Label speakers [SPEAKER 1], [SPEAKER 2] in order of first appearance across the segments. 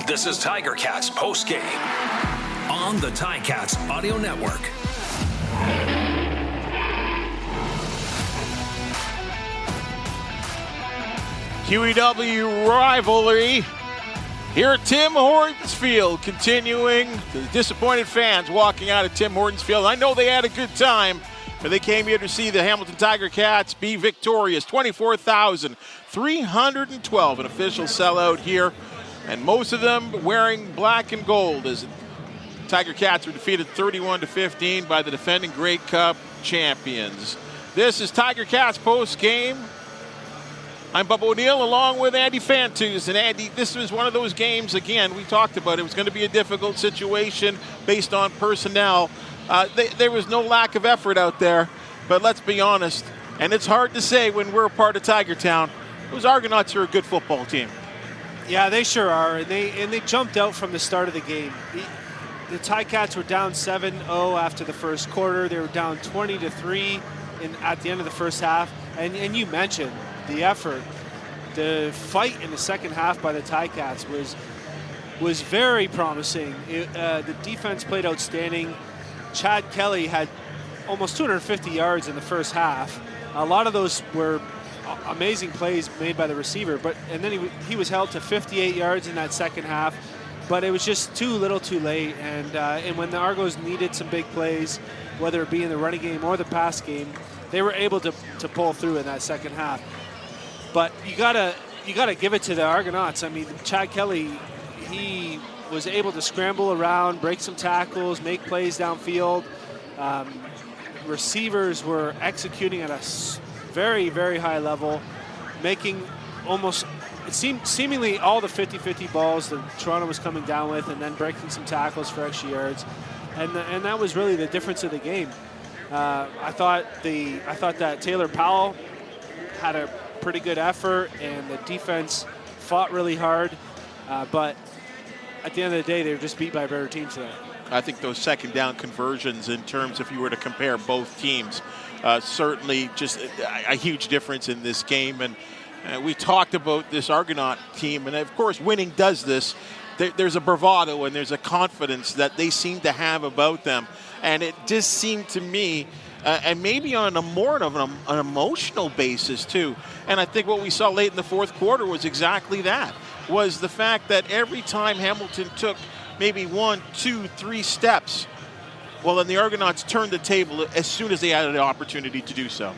[SPEAKER 1] This is Ticats Postgame on the Ticats Audio Network.
[SPEAKER 2] QEW rivalry here at Tim Hortons Field, continuing. The disappointed fans walking out of Tim Hortons Field. I know they had a good time, but they came here to see the Hamilton Tiger Cats be victorious. 24,312, an official sellout here, and most of them wearing black and gold as the Tiger Cats were defeated 31-15 by the defending Grey Cup champions. This is Tiger Cats post game. I'm Bubba O'Neill along with Andy Fantuz. And Andy, this was one of those games, again, we talked about it was going to be a difficult situation based on personnel. There was no lack of effort out there, but let's be honest, and it's hard to say when we're a part of Tiger Town, those Argonauts are a good football team.
[SPEAKER 3] Yeah, they sure are, and they jumped out from the start of the game. The Ticats were down 7-0 after the first quarter. They were down 20-3 at the end of the first half, and you mentioned the effort. The fight in the second half by the Ticats was very promising. The defense played outstanding. Chad Kelly had almost 250 yards in the first half. A lot of those were amazing plays made by the receiver, and then he was held to 58 yards in that second half, but it was just too little too late. And when the Argos needed some big plays, whether it be in the running game or the pass game, they were able to pull through in that second half. But you gotta give it to the Argonauts. I mean, Chad Kelly, he was able to scramble around, break some tackles, make plays downfield. Receivers were executing at a very, very high level, making seemingly all the 50-50 balls that Toronto was coming down with, and then breaking some tackles for extra yards. And that was really the difference of the game. I thought that Taylor Powell had a pretty good effort, and the defense fought really hard, but at the end of the day, they were just beat by a better team today.
[SPEAKER 2] I think those second down conversions, in terms if you were to compare both teams, certainly just a huge difference in this game. And we talked about this Argonaut team, and of course winning does this. There's a bravado and there's a confidence that they seem to have about them, and it just seemed to me, and maybe on a more of an emotional basis too. And I think what we saw late in the fourth quarter was exactly that, was the fact that every time Hamilton took maybe 1, 2, 3 steps, well, then the Argonauts turned the table as soon as they had an opportunity to do so,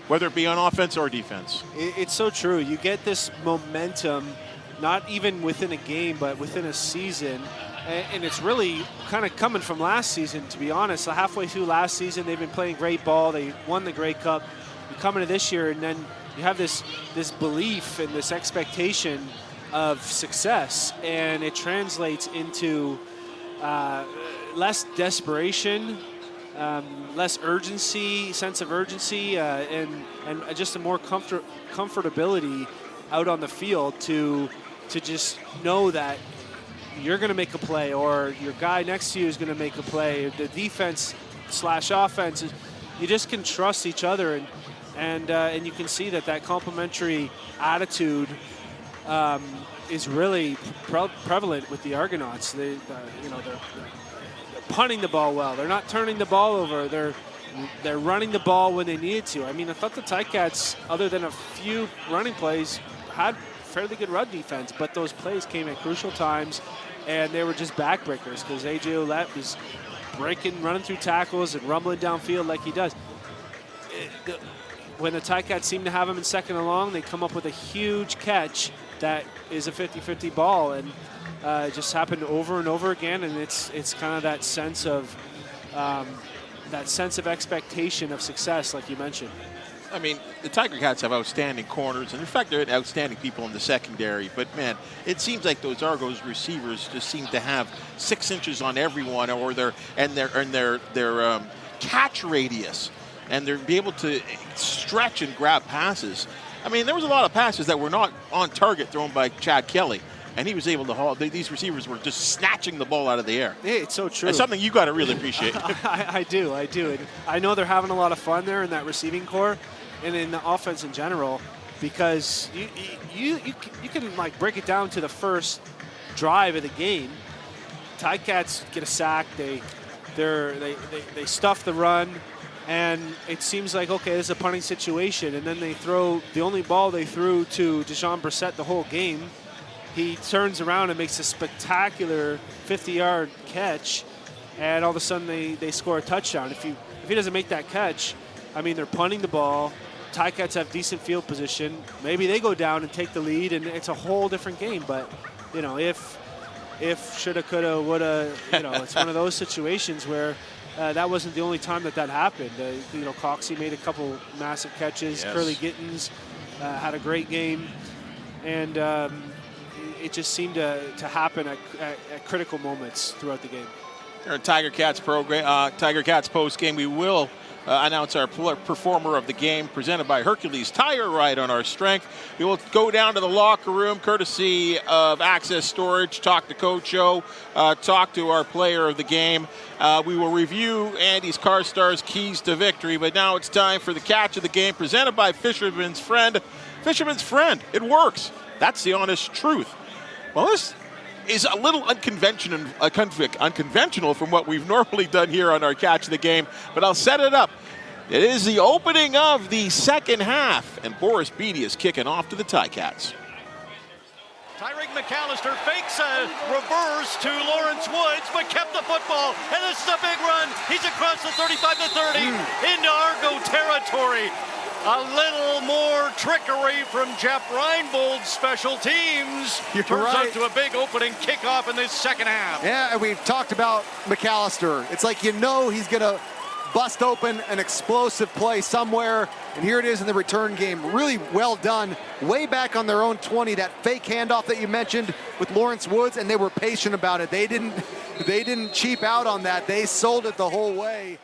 [SPEAKER 2] whether it be on offense or defense.
[SPEAKER 3] It's so true. You get this momentum, not even within a game, but within a season. And it's really kind of coming from last season, to be honest. Halfway through last season, they've been playing great ball. They won the Grey Cup. You come into this year, and then you have this belief and this expectation of success, and it translates into less desperation, less urgency, sense of urgency, and just a more comfortability out on the field to just know that you're going to make a play, or your guy next to you is going to make a play. The defense/offense, you just can trust each other, and you can see that complementary attitude is really prevalent with the Argonauts. They're punting the ball well. They're not turning the ball over. They're running the ball when they needed to. I mean, I thought the Ticats, other than a few running plays, had fairly good run defense, but those plays came at crucial times, and they were just backbreakers because A.J. Ouellette was running through tackles and rumbling downfield like he does. When the Ticats seem to have him in second and long, they come up with a huge catch that is a 50-50 ball, and it just happened over and over again. And it's kind of that sense of expectation of success, like you mentioned.
[SPEAKER 2] I mean, the Tiger Cats have outstanding corners, and in fact, they're outstanding people in the secondary. But man, it seems like those Argos receivers just seem to have 6 inches on everyone, or their catch radius, and they're be able to stretch and grab passes. I mean, there was a lot of passes that were not on target thrown by Chad Kelly, and he was able to haul. These receivers were just snatching the ball out of the air.
[SPEAKER 3] It's so true.
[SPEAKER 2] It's something you got to really appreciate.
[SPEAKER 3] I do. And I know they're having a lot of fun there in that receiving core and in the offense in general, because you can like break it down to the first drive of the game. Ticats get a sack. They stuff the run, and it seems like, okay, this is a punting situation. And then they throw the only ball they threw to Dejan Brissett the whole game. He turns around and makes a spectacular 50-yard catch, and all of a sudden they score a touchdown. If he doesn't make that catch, I mean, they're punting the ball. Ticats have decent field position. Maybe they go down and take the lead, and it's a whole different game. But, you know, if shoulda, coulda, woulda, you know, it's one of those situations where that wasn't the only time that happened. You know, Coxie made a couple massive catches.
[SPEAKER 2] Yes.
[SPEAKER 3] Curly Gittins had a great game. And it just seemed to happen at critical moments throughout the game.
[SPEAKER 2] Here in Tiger Cats post game, we will announce our performer of the game, presented by Hercules Tire. Right on our strength. We will go down to the locker room, courtesy of Access Storage, talk to Coach O, talk to our player of the game. We will review Andy's Car Stars keys to victory, but now it's time for the catch of the game, presented by Fisherman's Friend. Fisherman's Friend, it works. That's the honest truth. Well, this is a little unconventional from what we've normally done here on our Catch of the Game, but I'll set it up. It is the opening of the second half, and Boris Beattie is kicking off to the Ticats.
[SPEAKER 4] Tyreek McAllister fakes a reverse to Lawrence Woods, but kept the football, and this is a big run. He's across the 35 to 30 into Argo territory. A little more trickery from Jeff Reinbold's special teams. Turns out to a big opening kickoff in this second half.
[SPEAKER 5] Yeah, and we've talked about McAllister. It's like, you know, he's going to bust open an explosive play somewhere, and here it is in the return game. Really well done. Way back on their own 20, that fake handoff that you mentioned with Lawrence Woods, and they were patient about it. They didn't cheap out on that. They sold it the whole way.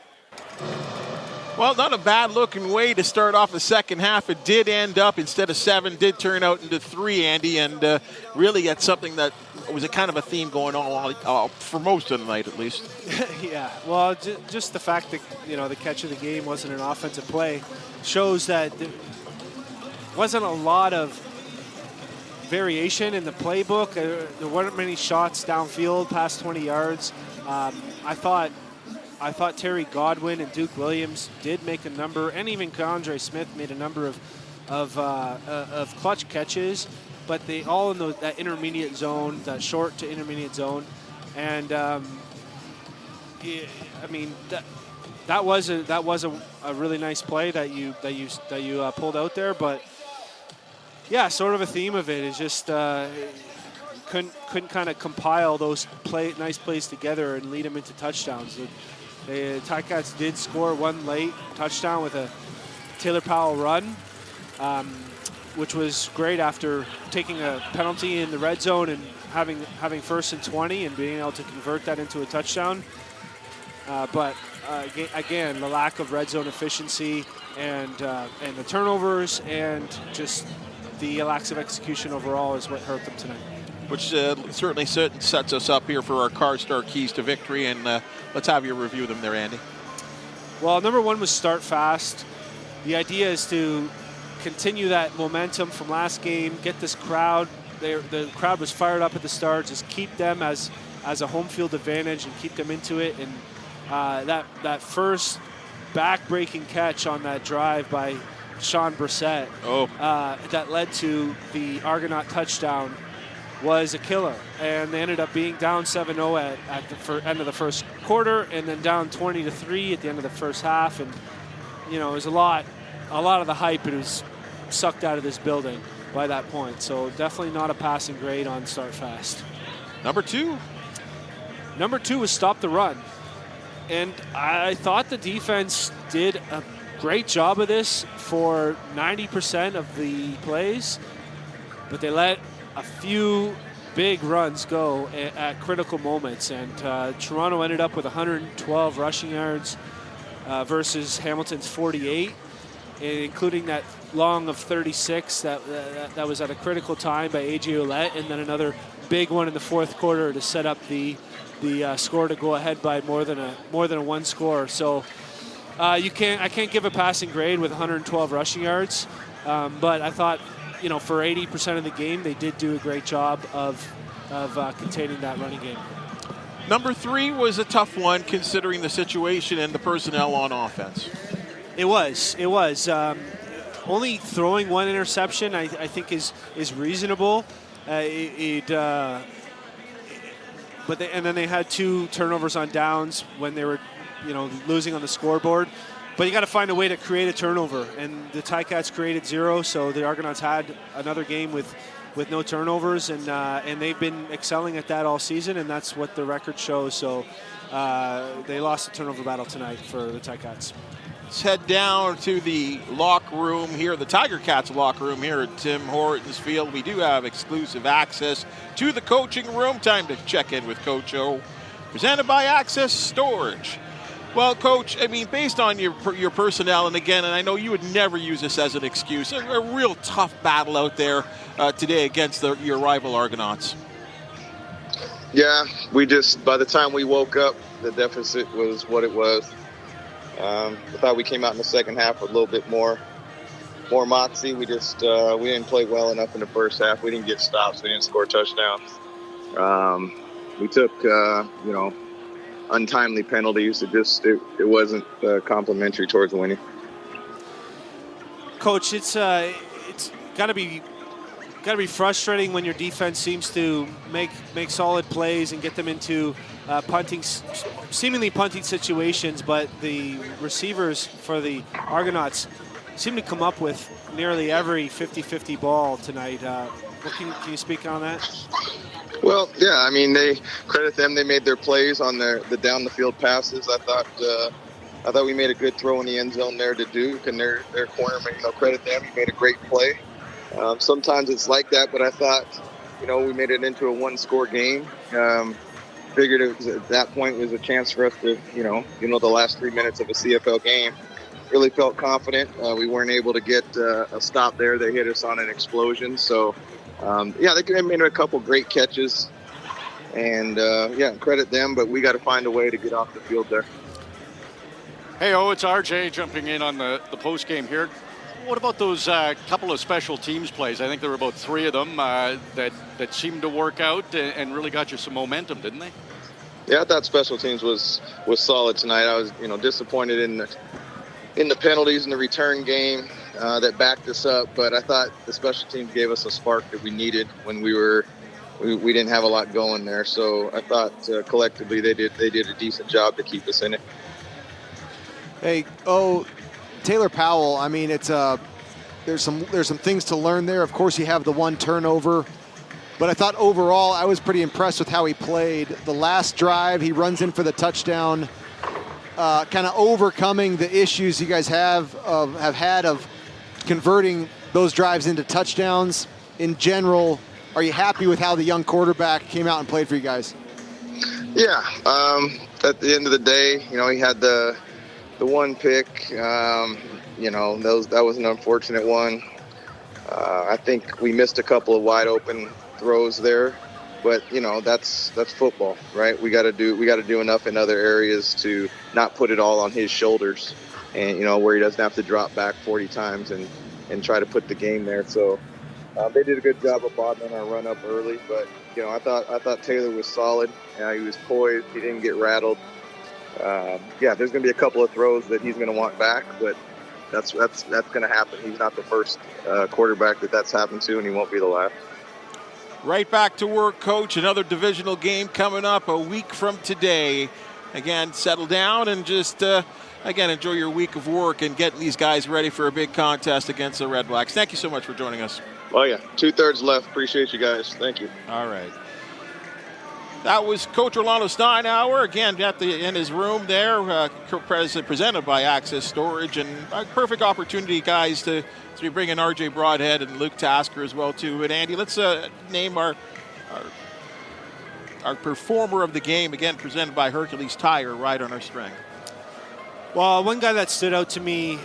[SPEAKER 2] Well, not a bad-looking way to start off the second half. It did end up, instead of 7, did turn out into 3, Andy, and really that's something that was a kind of a theme going on for most of the night, at least.
[SPEAKER 3] Yeah, well, just the fact that, you know, the catch of the game wasn't an offensive play shows that there wasn't a lot of variation in the playbook. There weren't many shots downfield past 20 yards. I thought Terry Godwin and Duke Williams did make a number, and even Condre Smith made a number of clutch catches, but they all in that intermediate zone, that short to intermediate zone, and I mean that was a really nice play that you pulled out there, but yeah, sort of a theme of it is just couldn't kind of compile those nice plays together and lead them into touchdowns. The Ticats did score one late touchdown with a Taylor Powell run, which was great after taking a penalty in the red zone and having 1st and 20 and being able to convert that into a touchdown. But again, the lack of red zone efficiency and the turnovers and just the lack of execution overall is what hurt them tonight.
[SPEAKER 2] Which certainly sets us up here for our Car Star keys to victory, and let's have you review them there, Andy.
[SPEAKER 3] Well, number 1 was start fast. The idea is to continue that momentum from last game, get this crowd. The crowd was fired up at the start, just keep them as a home field advantage and keep them into it. And that first back-breaking catch on that drive by Sean Brissett that led to the Argonaut touchdown was a killer, and they ended up being down 7-0 at the end of the first quarter, and then down 20-3 at the end of the first half. And you know, it was a lot of the hype. It was sucked out of this building by that point. So definitely not a passing grade on start fast.
[SPEAKER 2] Number 2
[SPEAKER 3] was stop the run, and I thought the defense did a great job of this for 90% of the plays, but they let a few big runs go at critical moments, and Toronto ended up with 112 rushing yards versus Hamilton's 48, including that long of 36 that was at a critical time by A.J. Ouellette, and then another big one in the fourth quarter to set up the score to go ahead by more than a one score. So I can't give a passing grade with 112 rushing yards, but I thought, you know, for 80% of the game, they did do a great job of of containing that running game.
[SPEAKER 2] Number 3 was a tough one considering the situation and the personnel on offense.
[SPEAKER 3] It was. Only throwing one interception, I think, is reasonable. And then they had 2 turnovers on downs when they were, losing on the scoreboard. But you got to find a way to create a turnover, and the Ticats created 0, so the Argonauts had another game with no turnovers, and they've been excelling at that all season, and that's what the record shows. So they lost the turnover battle tonight for the Ticats.
[SPEAKER 2] Let's head down to the locker room here, the Tiger Cats locker room here at Tim Hortons Field. We do have exclusive access to the coaching room. Time to check in with Coach O, presented by Access Storage. Well, Coach, based on your personnel, and I know you would never use this as an excuse, a real tough battle out there today against your rival Argonauts.
[SPEAKER 6] Yeah, by the time we woke up, the deficit was what it was. I thought we came out in the second half with a little bit more moxie. We didn't play well enough in the first half. We didn't get stops. We didn't score touchdowns. We took, untimely penalties. It wasn't complimentary towards winning.
[SPEAKER 3] Coach, it's got to be frustrating when your defense seems to make solid plays and get them into seemingly punting situations, but the receivers for the Argonauts seem to come up with nearly every 50-50 ball tonight. Can you speak on that?
[SPEAKER 6] Well, yeah, they credit them. They made their plays on the down the field passes. I thought we made a good throw in the end zone there to Duke, and their cornerman, credit them. He made a great play. Sometimes it's like that, but I thought, we made it into a one-score game. Figured at that point was a chance for us to, the last 3 minutes of a CFL game. Really felt confident. We weren't able to get a stop there. They hit us on an explosion. So, they made a couple great catches. And, credit them, but we got to find a way to get off the field there.
[SPEAKER 4] Hey, it's RJ jumping in on the post game here. What about those couple of special teams plays? I think there were about 3 of them that seemed to work out and really got you some momentum, didn't they?
[SPEAKER 6] Yeah, I thought special teams was solid tonight. I was, disappointed in the penalties in the return game that backed us up, but I thought the special teams gave us a spark that we needed when we didn't have a lot going there. So I thought collectively they did a decent job to keep us in it.
[SPEAKER 5] Hey, Taylor Powell, it's there's some things to learn there. Of course, you have the 1 turnover, but I thought overall I was pretty impressed with how he played. The last drive, he runs in for the touchdown, kind of overcoming the issues you guys have had of converting those drives into touchdowns. In general, are you happy with how the young quarterback came out and played for you guys?
[SPEAKER 6] Yeah. At the end of the day, he had the 1 pick, that was an unfortunate one. I think we missed a couple of wide open throws there, but that's football, right? We got to do enough in other areas to not put it all on his shoulders, and where he doesn't have to drop back 40 times and try to put the game there. So they did a good job of bottling our run up early, but I thought Taylor was solid. He was poised. He didn't get rattled. There's going to be a couple of throws that he's going to want back, but that's going to happen. He's not the first quarterback that's happened to, and he won't be the last.
[SPEAKER 2] Right back to work, Coach. Another divisional game coming up a week from today. Again, settle down and just, enjoy your week of work and getting these guys ready for a big contest against the Red Blacks. Thank you so much for joining us.
[SPEAKER 6] Oh, yeah. 2/3 left. Appreciate you guys. Thank you.
[SPEAKER 2] All right. That was Coach Orlando Steinauer, again, in his room there, presented by Access Storage. And a perfect opportunity, guys, to be bringing RJ Broadhead and Luke Tasker as well, too. And, Andy, let's name our performer of the game, again, presented by Hercules Tire, right on our string.
[SPEAKER 3] Well, one guy that stood out to me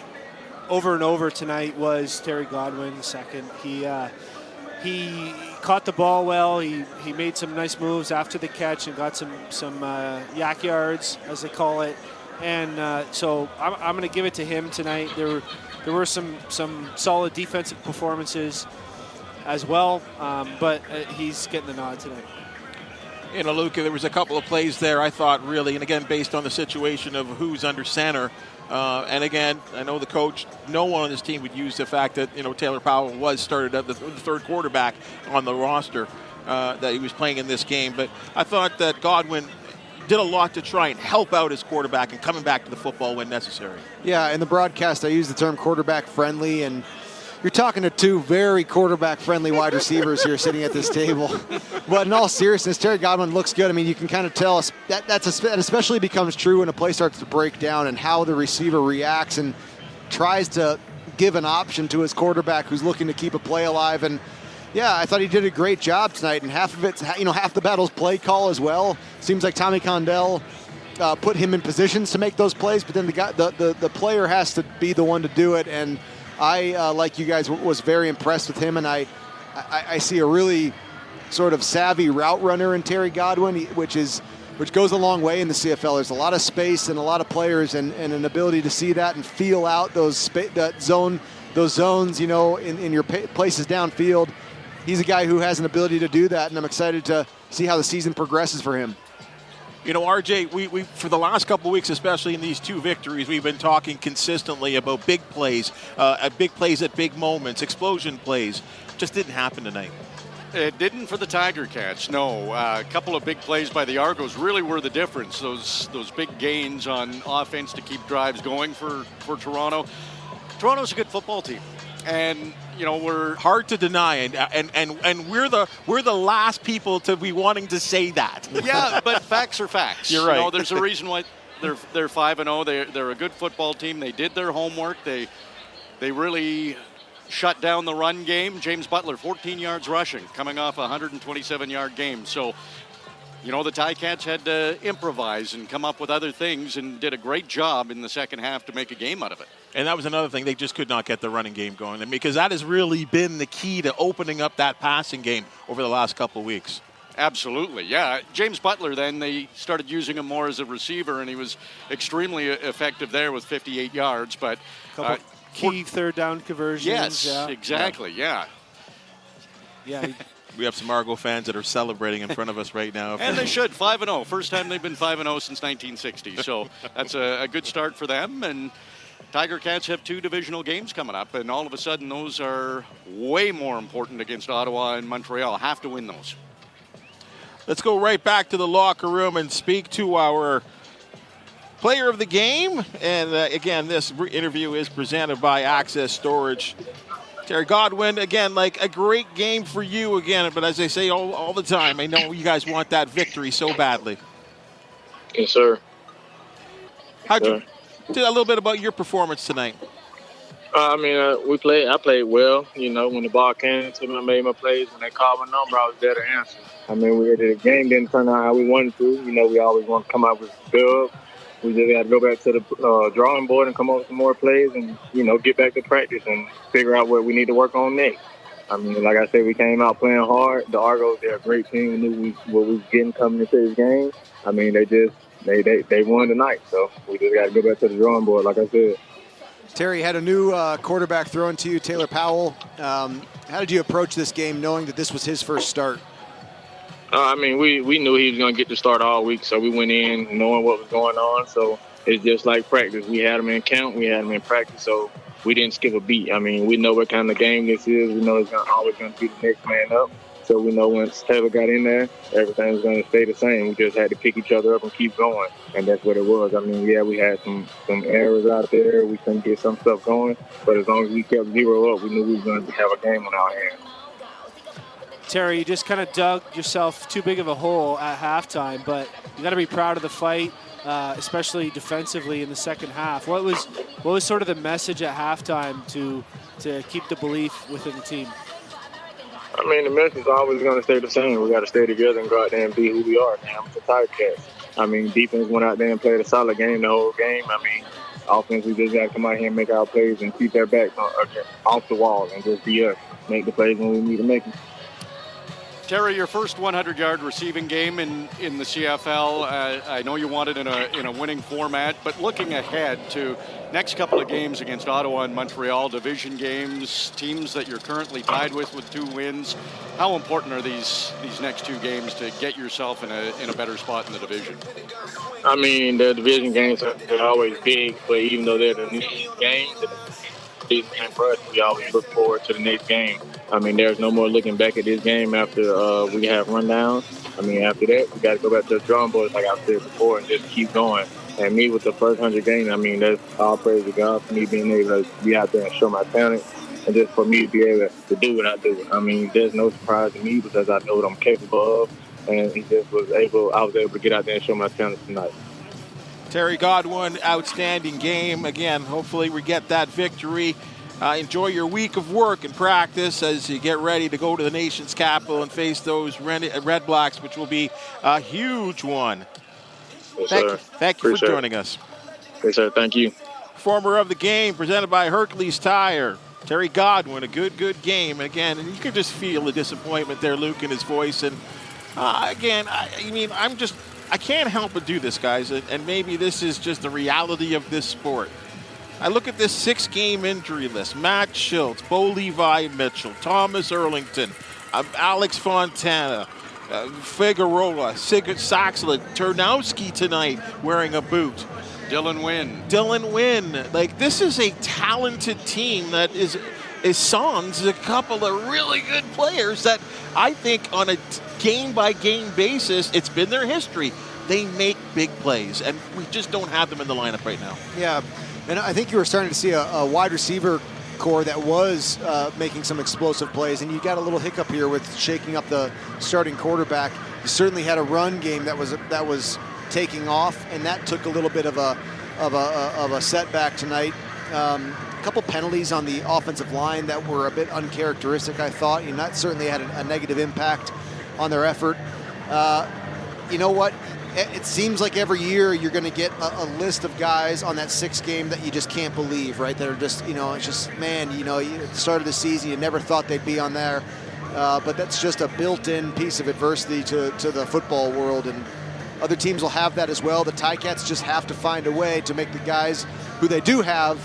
[SPEAKER 3] over and over tonight was Terry Godwin, the second. He caught the ball well. He made some nice moves after the catch and got some yak yards, as they call it. And so I'm going to give it to him tonight. There were some solid defensive performances as well, but he's getting the nod tonight.
[SPEAKER 2] You know, Luke, there was a couple of plays there I thought really, and again, based on the situation of who's under center. And again, I know the coach, no one on this team would use the fact that, you know, Taylor Powell was started at the third quarterback on the roster that he was playing in this game. But I thought that Godwin did a lot to try and help out his quarterback and coming back to the football when necessary.
[SPEAKER 5] Yeah, in the broadcast, I use the term quarterback friendly, and you're talking to two very quarterback-friendly wide receivers here sitting at this table. But in all seriousness, Terry Godwin looks good. I mean, you can kind of tell that especially becomes true when a play starts to break down and how the receiver reacts and tries to give an option to his quarterback who's looking to keep a play alive. And yeah, I thought he did a great job tonight. And half of it's, half the battle's play call as well. Seems like Tommy Condell put him in positions to make those plays, but then the player has to be the one to do it. And I, like you guys, was very impressed with him, and I see a really sort of savvy route runner in Terry Godwin, which goes a long way in the CFL. There's a lot of space and a lot of players, and an ability to see that and feel out those zones, in your places downfield. He's a guy who has an ability to do that, and I'm excited to see how the season progresses for him.
[SPEAKER 2] You know, RJ, we for the last couple of weeks, especially in these two victories, we've been talking consistently about big plays at big moments, explosion plays. Just didn't happen tonight.
[SPEAKER 4] It didn't for the Tiger Cats, no. A couple of big plays by the Argos really were the difference. Those big gains on offense to keep drives going for Toronto. Toronto's a good football team. And we're
[SPEAKER 2] hard to deny, and we're the last people to be wanting to say that.
[SPEAKER 4] Yeah, but facts are facts.
[SPEAKER 2] You're right.
[SPEAKER 4] There's a reason why they're 5-0. They're a good football team. They did their homework. They really shut down the run game. James Butler, 14 yards rushing, coming off a 127-yard game. So, the Ticats had to improvise and come up with other things, and did a great job in the second half to make a game out of it.
[SPEAKER 2] And that was another thing. They just could not get the running game going, because that has really been the key to opening up that passing game over the last couple of weeks.
[SPEAKER 4] Absolutely, yeah. James Butler, then they started using him more as a receiver, and he was extremely effective there with 58 yards. But
[SPEAKER 3] key third down conversions.
[SPEAKER 4] Yes,
[SPEAKER 3] yeah.
[SPEAKER 4] Exactly, yeah.
[SPEAKER 3] Yeah.
[SPEAKER 2] We have some Argo fans that are celebrating in front of us right now.
[SPEAKER 4] And they should. 5-0. First time they've been 5-0 since 1960. So that's a good start for them. And Tiger Cats have 2 divisional games coming up, and all of a sudden those are way more important against Ottawa and Montreal. Have to win those.
[SPEAKER 2] Let's go right back to the locker room and speak to our player of the game. And again, this interview is presented by Access Storage. Terry Godwin, again, like a great game for you again, but as I say all the time, I know you guys want that victory so badly.
[SPEAKER 7] Yes, sir.
[SPEAKER 2] How'd you tell a little bit about your performance tonight?
[SPEAKER 7] I played well. When the ball came to me, I made my plays. When they called my number, I was there to answer. The game didn't turn out how we wanted to. We always want to come out with a dub. We just got to go back to the drawing board and come up with some more plays and, get back to practice and figure out what we need to work on next. Like I said, we came out playing hard. The Argos, they're a great team. We knew what we was getting coming into this game. They won tonight, so we just got to go back to the drawing board, like I said.
[SPEAKER 5] Terry, had a new quarterback thrown to you, Taylor Powell. How did you approach this game knowing that this was his first start?
[SPEAKER 7] We knew he was going to get the start all week, so we went in knowing what was going on. So it's just like practice. We had him in camp. We had him in practice, so we didn't skip a beat. We know what kind of game this is. We know it's always going to be the next man up. So we know once Taylor got in there, everything was going to stay the same. We just had to pick each other up and keep going, and that's what it was. We had some errors out there. We couldn't get some stuff going, but as long as we kept 0 up, we knew we were going to have a game on our hands.
[SPEAKER 3] Terry, you just kind of dug yourself too big of a hole at halftime, but you got to be proud of the fight, especially defensively in the second half. What was sort of the message at halftime to keep the belief within the team?
[SPEAKER 7] The message is always going to stay the same. We got to stay together and go out there and be who we are. It's the Ticats. Defense went out there and played a solid game the whole game. Offense, we just got to come out here and make our plays and keep their backs off the wall and just be us. Make the plays when we need to make them.
[SPEAKER 4] Terry, your first 100-yard receiving game in the CFL. I know you want it in a winning format, but looking ahead to next couple of games against Ottawa and Montreal, division games, teams that you're currently tied with 2 wins, how important are these next 2 games to get yourself in a better spot in the division?
[SPEAKER 7] I mean, the division games are always big, but even though they're the new games, and for us, we always look forward to the next game. I mean, there's no more looking back at this game after we have rundowns. I mean, after that, we got to go back to the drawing board, like I said before, and just keep going. And me with the first 100 games, I mean, that's all praise to God for me being able to be out there and show my talent, and just for me to be able to do what I do. I mean, there's no surprise to me because I know what I'm capable of, and I was able to get out there and show my talent tonight.
[SPEAKER 2] Terry Godwin, outstanding game. Again, hopefully we get that victory. Enjoy your week of work and practice as you get ready to go to the nation's capital and face those Red Blacks, which will be a huge one.
[SPEAKER 7] Yes,
[SPEAKER 2] thank you for joining us.
[SPEAKER 7] Yes, sir. Thank you.
[SPEAKER 2] Former of the game, presented by Hercules Tire. Terry Godwin, a good game. And again, you can just feel the disappointment there, Luke, in his voice. And again, I can't help but do this, guys. And maybe this is just the reality of this sport. I look at this 6-game injury list. Matt Schultz, Bo Levi Mitchell, Thomas Erlington, Alex Fontana, Figueroa, Saxela, Turnowski tonight wearing a boot.
[SPEAKER 4] Dylan Wynn.
[SPEAKER 2] Like, this is a talented team that is sans a couple of really good players that I think on a game-by-game basis, it's been their history. They make big plays, and we just don't have them in the lineup right now.
[SPEAKER 5] Yeah, and I think you were starting to see a wide receiver core that was making some explosive plays, and you got a little hiccup here with shaking up the starting quarterback. You certainly had a run game that was taking off, and that took a little bit of a setback tonight. A couple penalties on the offensive line that were a bit uncharacteristic, I thought, and that certainly had a negative impact on their effort. You know what? It seems like every year you're going to get a list of guys on that 6th game that you just can't believe, right? That are just, it's just, man, at the start of the season, you never thought they'd be on there. But that's just a built-in piece of adversity to the football world, and other teams will have that as well. The Ticats just have to find a way to make the guys who they do have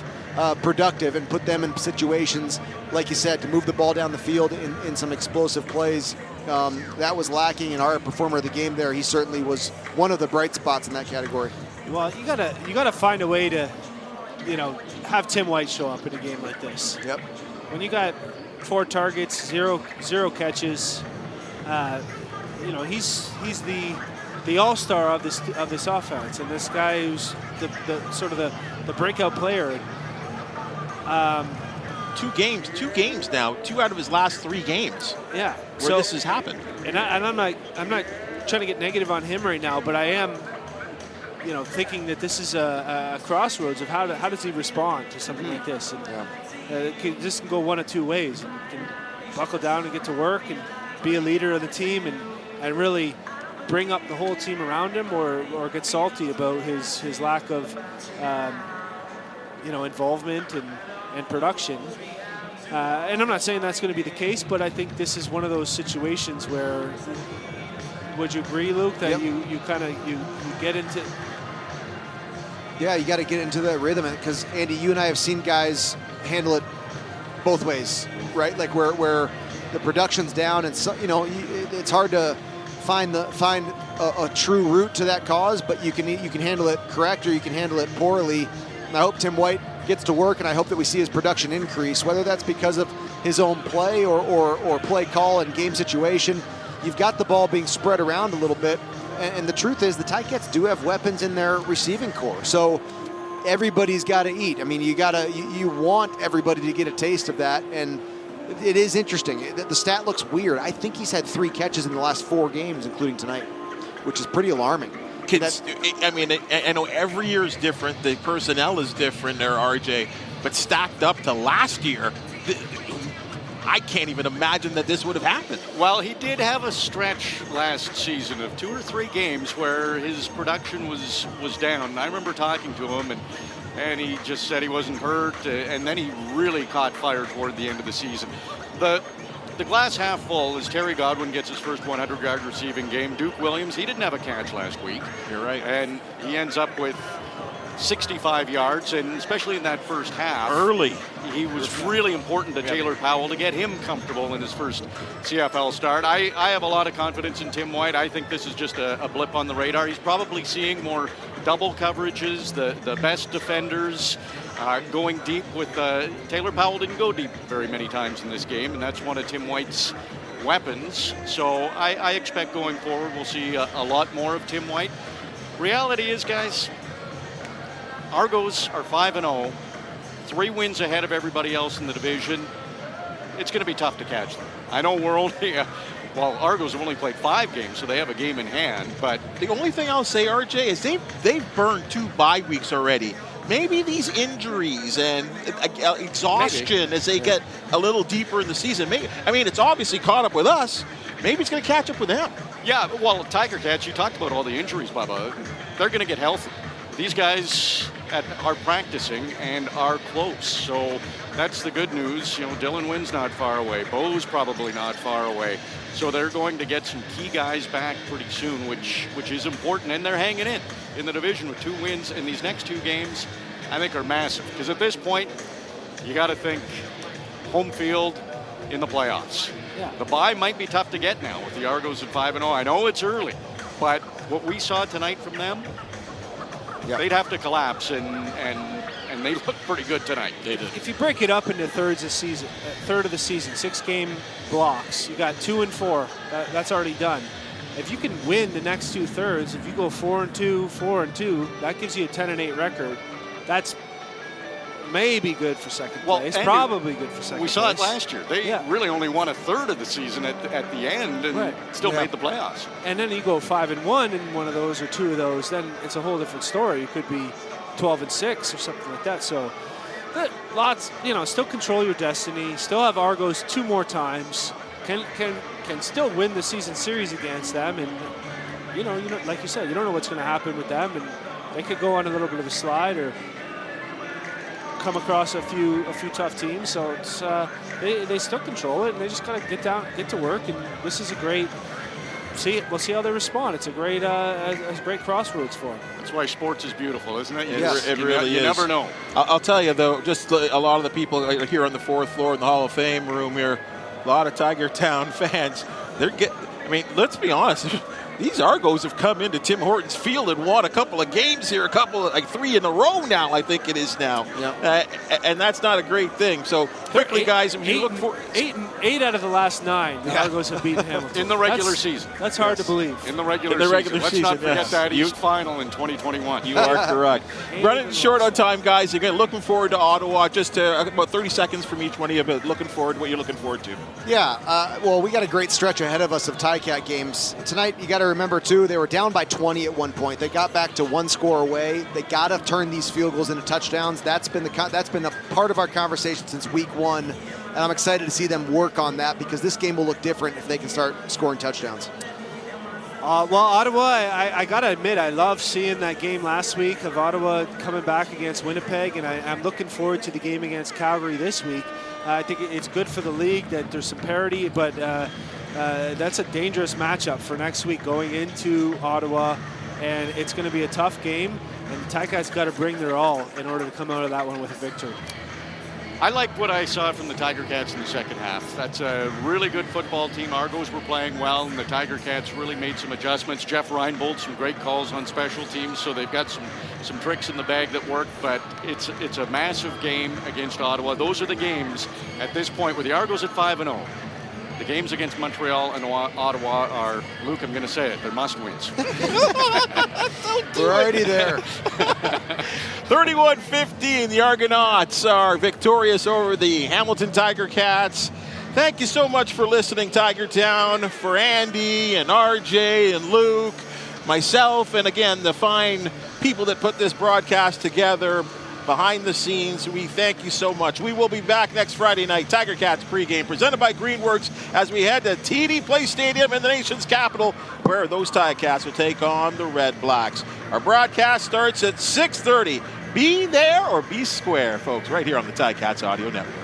[SPEAKER 5] productive and put them in situations, like you said, to move the ball down the field in some explosive plays. That was lacking in our performer of the game there. He certainly was one of the bright spots in that category.
[SPEAKER 3] Well, you gotta find a way to, have Tim White show up in a game like this.
[SPEAKER 5] Yep.
[SPEAKER 3] When you got 4 targets, zero catches, he's the all-star of this offense, and this guy who's the sort of the breakout player.
[SPEAKER 2] 2 games now, 2 out of his last 3 games.
[SPEAKER 3] Yeah,
[SPEAKER 2] where this has happened.
[SPEAKER 3] And I'm not trying to get negative on him right now, but I am, thinking that this is a crossroads of how does he respond to something like this. And this can go one of 2 ways. And he can buckle down and get to work and be a leader of the team and really bring up the whole team around him, or get salty about his lack of involvement and production. And I'm not saying that's going to be the case, but I think this is one of those situations where, would you agree, Luke, that you get into...
[SPEAKER 5] Yeah, you got to get into that rhythm, because Andy, you and I have seen guys handle it both ways, right? Like where the production's down, and it's hard to find a true route to that cause, but you can handle it correct or you can handle it poorly. And I hope Tim White gets to work, and I hope that we see his production increase, whether that's because of his own play or play call and game situation. You've got the ball being spread around a little bit, and the truth is the Ticats do have weapons in their receiving core, so everybody's got to eat. I mean, you want everybody to get a taste of that, and it is interesting. The stat looks weird. I think he's had 3 catches in the last 4 games, including tonight, which is pretty alarming.
[SPEAKER 2] I know every year is different. The personnel is different there, RJ. But stacked up to last year, I can't even imagine that this would have happened.
[SPEAKER 4] Well, he did have a stretch last season of 2 or 3 games where his production was down. I remember talking to him, and he just said he wasn't hurt, and then he really caught fire toward the end of the season. the glass half full is Terry Godwin gets his first 100-yard receiving game. Duke Williams, he didn't have a catch last week.
[SPEAKER 2] You're right.
[SPEAKER 4] And he ends up with 65 yards, and especially in that first half.
[SPEAKER 2] Early.
[SPEAKER 4] He was really important to Taylor Powell to get him comfortable in his first CFL start. I have a lot of confidence in Tim White. I think this is just a blip on the radar. He's probably seeing more double coverages, the best defenders, going deep with Taylor Powell didn't go deep very many times in this game, and that's one of Tim White's weapons. So I expect going forward we'll see a lot more of Tim White. Reality is, guys, Argos are 5-0, 3 wins ahead of everybody else in the division. It's going to be tough to catch them. I know we're only, Argos have only played 5 games, so they have a game in hand. But
[SPEAKER 2] the only thing I'll say, RJ, is they've burned 2 bye weeks already. Maybe these injuries and exhaustion as they get a little deeper in the season. It's obviously caught up with us. Maybe it's going to catch up with them.
[SPEAKER 4] Yeah, well, Tiger Cats, you talked about all the injuries, Bubba. They're going to get healthy. These guys are practicing and are close, so that's the good news. Dylan Wynn's not far away. Bo's probably not far away. So they're going to get some key guys back pretty soon, which is important, and they're hanging in the division with 2 wins. And these next 2 games, I think, are massive, because at this point, you got to think home field in the playoffs.
[SPEAKER 3] Yeah.
[SPEAKER 4] The bye might be tough to get now with the Argos at 5-0. I know it's early, but what we saw tonight from them, they'd have to collapse, and they look pretty good tonight. They did.
[SPEAKER 3] If you break it up into third of the season, 6-game blocks, you got 2 and 4. That's already done. If you can win the next 2 thirds, if you go 4-2, 4-2, that gives you a 10-8 record. That's maybe good for second place. Probably good for second place.
[SPEAKER 4] We saw it last year. They really only won a third of the season at the end, and still made the playoffs.
[SPEAKER 3] And then you go 5-1 in one of those or 2 of those, then it's a whole different story. It could be 12-6 or something like that. So still control your destiny. Still have Argos 2 more times. Can still win the season series against them, and like you said, you don't know what's going to happen with them, and they could go on a little bit of a slide or come across a few tough teams. So it's they still control it, and they just gotta get to work. And this is a great. We'll see how they respond. It's a great crossroads for them.
[SPEAKER 4] That's why sports is beautiful, isn't it?
[SPEAKER 2] It really is.
[SPEAKER 4] You never know.
[SPEAKER 2] I'll tell you though, just a lot of the people here on the 4th floor in the Hall of Fame room here, a lot of Tiger Town fans. Let's be honest. These Argos have come into Tim Hortons Field and won a couple of games here, 3 in a row now, I think it is now.
[SPEAKER 3] Yep.
[SPEAKER 2] And that's not a great thing. So quickly, guys, you look for
[SPEAKER 3] 8 out of the last 9. The Argos have beaten Hamilton
[SPEAKER 4] in the regular season.
[SPEAKER 3] That's hard to believe.
[SPEAKER 4] In the regular season. Let's not forget that East final in 2021.
[SPEAKER 2] You are correct. Running short on time, guys. Again, looking forward to Ottawa. Just about 30 seconds from each one of you, but what you're looking forward to.
[SPEAKER 5] Yeah, we got a great stretch ahead of us of Ticat games. Tonight, you got to remember, too, they were down by 20 at one point. They got back to 1 score away. They got to turn these field goals into touchdowns. That's been a part of our conversation since week 1, and I'm excited to see them work on that, because this game will look different if they can start scoring touchdowns.
[SPEAKER 3] Ottawa, I got to admit, I love seeing that game last week of Ottawa coming back against Winnipeg, and I'm looking forward to the game against Calgary this week. I think it's good for the league that there's some parity, but that's a dangerous matchup for next week going into Ottawa, and it's going to be a tough game, and the Ticats got to bring their all in order to come out of that one with a victory.
[SPEAKER 4] I liked what I saw from the Tiger Cats in the second half. That's a really good football team. Argos were playing well, and the Tiger Cats really made some adjustments. Jeff Reinbold, some great calls on special teams, so they've got some tricks in the bag that work, but it's a massive game against Ottawa. Those are the games at this point with the Argos at 5-0. The games against Montreal and Ottawa are, Luke, I'm going to say it, they're must-wins.
[SPEAKER 5] We're already there.
[SPEAKER 2] 31-15, the Argonauts are victorious over the Hamilton Tiger Cats. Thank you so much for listening, Tiger Town. For Andy and RJ and Luke, myself, and again, the fine people that put this broadcast together behind the scenes, we thank you so much. We will be back next Friday night, Tiger Cats pregame, presented by Greenworks, as we head to TD Place Stadium in the nation's capital, where those Ticats will take on the Red Blacks. Our broadcast starts at 6:30. Be there or be square, folks, right here on the Ticats Audio Network.